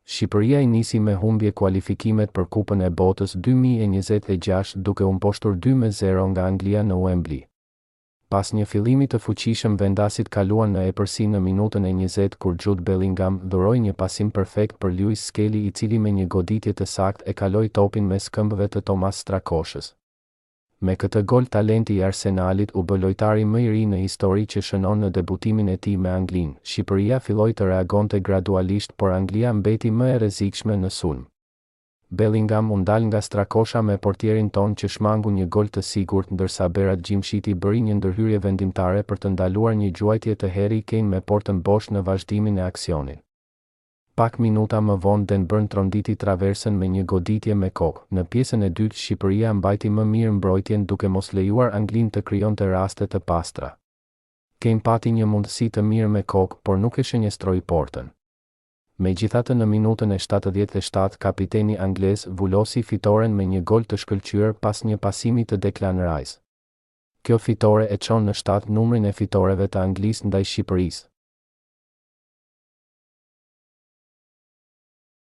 Shqipëria i nisi me humbje kualifikimet për Kupën e Botës 2026 duke u mposhtur 2-0 nga Anglia në Wembley. Pas një fillimi të fuqishëm, vendasit kaluan në epërsi në minutën e 20 kur Jude Bellingham dhuroi një pasim perfekt për Lewis Skelly, i cili me një goditje të saktë e kaloi topin mes këmbëve të Thomas Strakoshës. Me këtë gol, talenti i Arsenalit u bë lojtari më i ri në histori që shënon në debutimin e tij me Anglinë. Shqipëria filloi të reagonte gradualisht, por Anglia mbeti më e rrezikshme në sulm. Bellingham u ndal nga Strakosha me portierin ton që shmangu një gol të sigurt, ndërsa Berat Gjimshiti bëri një ndërhyrje vendimtare për të ndaluar një gjuajtje të Harry Kane me portën bosh në vazhdimin e aksionit. Pak minuta më vonë Den Burn tronditi traversën me një goditje me kokë. Në pjesën e dytë Shqipëria mbajti më mirë mbrojtjen duke mos lejuar Anglinë të krijonte raste të pastra. Kane pati një mundësi të mirë me kokë, por nuk e shënjestroi portën. Megjithatë, në minutën e 77 kapiteni anglez vullosi fitoren me një gol të shkëlqyer pas një pasimi të Declan Rice. Kjo fitore e çon në 7 numrin e fitoreve të Anglisë ndaj Shqipërisë.